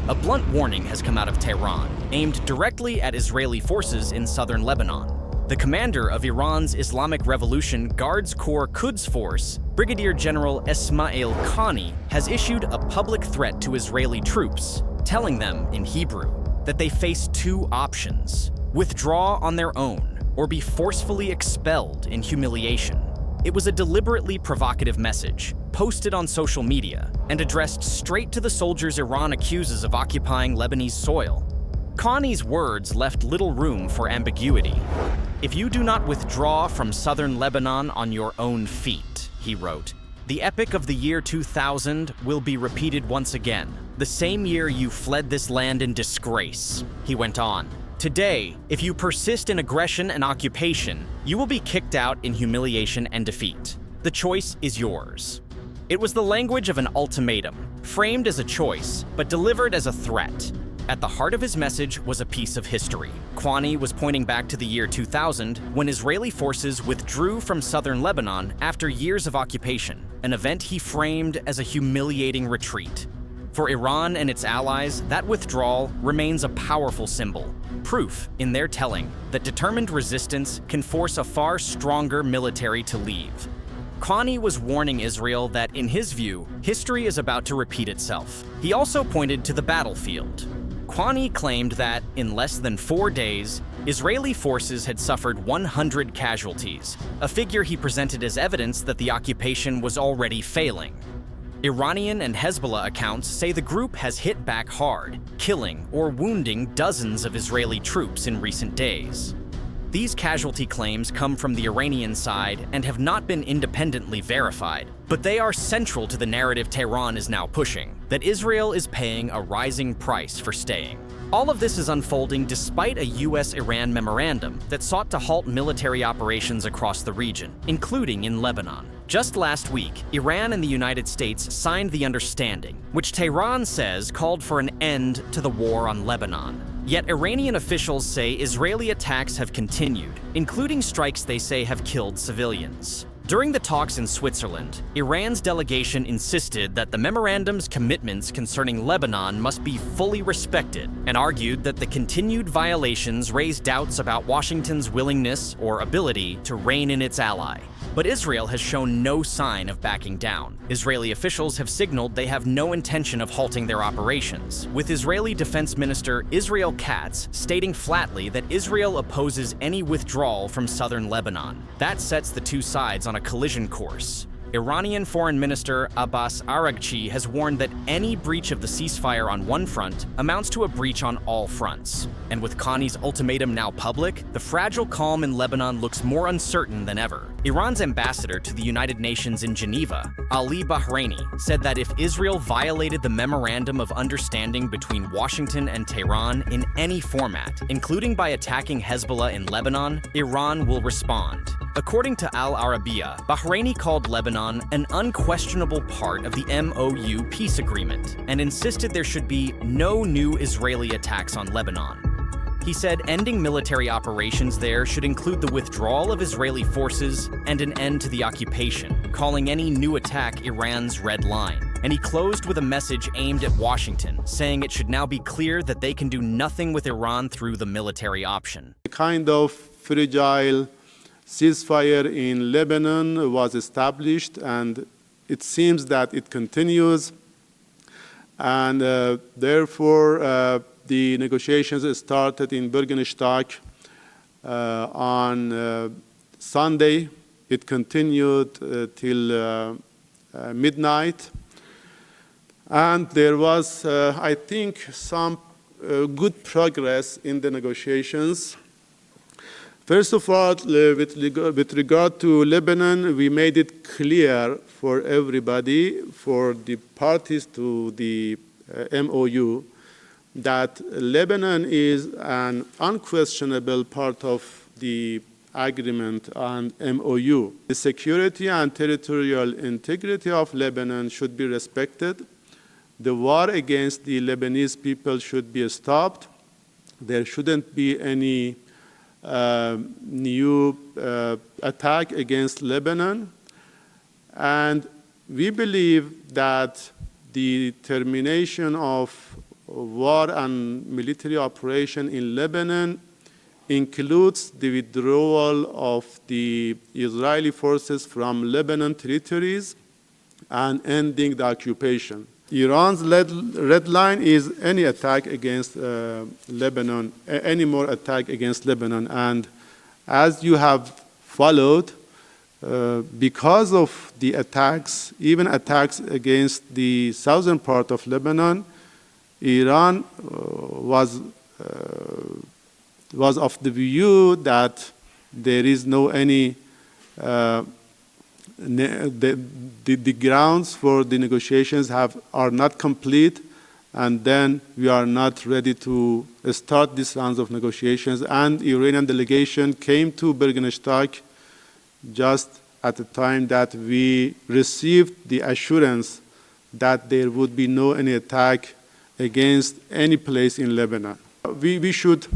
A blunt warning has come out of Tehran, aimed directly at Israeli forces in southern Lebanon. The commander of Iran's Islamic Revolution Guards Corps Quds Force, Brigadier General Esmail Khani, has issued a public threat to Israeli troops, telling them, in Hebrew, that they face two options: withdraw on their own or be forcefully expelled in humiliation. It was a deliberately provocative message, posted on social media, and addressed straight to the soldiers Iran accuses of occupying Lebanese soil. Khani's words left little room for ambiguity. "If you do not withdraw from southern Lebanon on your own feet," he wrote, "the epic of the year 2000 will be repeated once again. The same year you fled this land in disgrace," he went on. "Today, if you persist in aggression and occupation, you will be kicked out in humiliation and defeat. The choice is yours." It was the language of an ultimatum, framed as a choice, but delivered as a threat. At the heart of his message was a piece of history. Khani was pointing back to the year 2000, when Israeli forces withdrew from southern Lebanon after years of occupation, an event he framed as a humiliating retreat. For Iran and its allies, that withdrawal remains a powerful symbol, proof, in their telling, that determined resistance can force a far stronger military to leave. Khani was warning Israel that, in his view, history is about to repeat itself. He also pointed to the battlefield. Khani claimed that, in less than 4 days, Israeli forces had suffered 100 casualties, a figure he presented as evidence that the occupation was already failing. Iranian and Hezbollah accounts say the group has hit back hard, killing or wounding dozens of Israeli troops in recent days. These casualty claims come from the Iranian side and have not been independently verified, but they are central to the narrative Tehran is now pushing, that Israel is paying a rising price for staying. All of this is unfolding despite a US-Iran memorandum that sought to halt military operations across the region, including in Lebanon. Just last week, Iran and the United States signed the understanding, which Tehran says called for an end to the war on Lebanon. Yet Iranian officials say Israeli attacks have continued, including strikes they say have killed civilians. During the talks in Switzerland, Iran's delegation insisted that the memorandum's commitments concerning Lebanon must be fully respected, and argued that the continued violations raise doubts about Washington's willingness or ability to rein in its ally. But Israel has shown no sign of backing down. Israeli officials have signaled they have no intention of halting their operations, with Israeli Defense Minister Israel Katz stating flatly that Israel opposes any withdrawal from southern Lebanon. That sets the two sides on a collision course. Iranian Foreign Minister Abbas Araghchi has warned that any breach of the ceasefire on one front amounts to a breach on all fronts. And with Khani's ultimatum now public, the fragile calm in Lebanon looks more uncertain than ever. Iran's ambassador to the United Nations in Geneva, Ali Bahraini, said that if Israel violated the Memorandum of Understanding between Washington and Tehran in any format, including by attacking Hezbollah in Lebanon, Iran will respond. According to Al Arabiya, Bahraini called Lebanon an unquestionable part of the MOU peace agreement and insisted there should be no new Israeli attacks on Lebanon. He said ending military operations there should include the withdrawal of Israeli forces and an end to the occupation, calling any new attack Iran's red line. And he closed with a message aimed at Washington, saying it should now be clear that they can do nothing with Iran through the military option. A kind of fragile ceasefire in Lebanon was established, and it seems that it continues. And therefore, the negotiations started in Bürgenstock on Sunday. It continued till midnight. And there was, I think, some good progress in the negotiations. First of all, with regard to Lebanon, we made it clear for everybody, for the parties to the MOU, that Lebanon is an unquestionable part of the agreement and MOU. The security and territorial integrity of Lebanon should be respected. The war against the Lebanese people should be stopped. There shouldn't be any new attack against Lebanon. And we believe that the termination of war and military operation in Lebanon includes the withdrawal of the Israeli forces from Lebanon territories and ending the occupation. Iran's red line is any attack against Lebanon, any more attack against Lebanon. And as you have followed, because of the attacks, even attacks against the southern part of Lebanon, Iran was of the view that there is no any the grounds for the negotiations are not complete, and then we are not ready to start these rounds of negotiations. And Iranian delegation came to Bergenstock just at the time that we received the assurance that there would be no any attack against any place in Lebanon. We should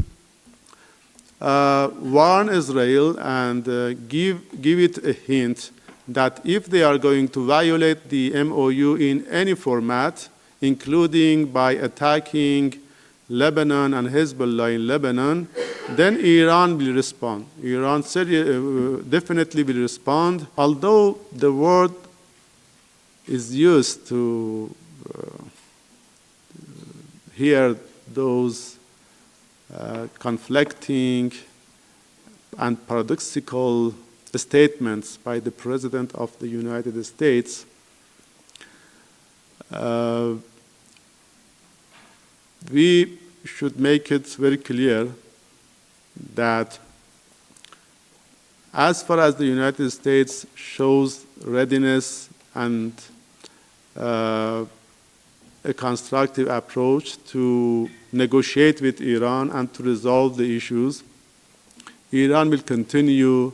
warn Israel and give it a hint that if they are going to violate the MOU in any format, including by attacking Lebanon and Hezbollah in Lebanon, then Iran will respond. Iran definitely will respond. Although the word is used to hear those conflicting and paradoxical statements by the President of the United States, we should make it very clear that as far as the United States shows readiness and a constructive approach to negotiate with Iran and to resolve the issues, Iran will continue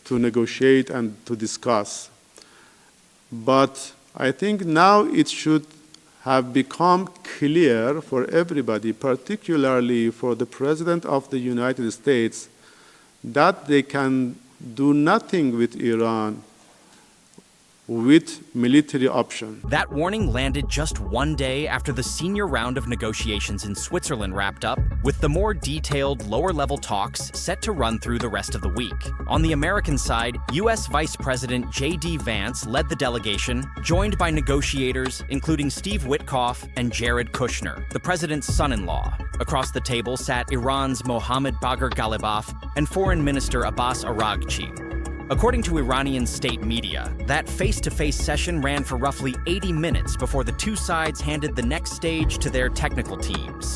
to negotiate and to discuss. But I think now it should have become clear for everybody, particularly for the President of the United States, that they can do nothing with Iran with military option. That warning landed just one day after the senior round of negotiations in Switzerland wrapped up, with the more detailed, lower-level talks set to run through the rest of the week. On the American side, U.S. Vice President J.D. Vance led the delegation, joined by negotiators including Steve Witkoff and Jared Kushner, the president's son-in-law. Across the table sat Iran's Mohammad Bagher Ghalibaf and Foreign Minister Abbas Araghchi. According to Iranian state media, that face-to-face session ran for roughly 80 minutes before the two sides handed the next stage to their technical teams.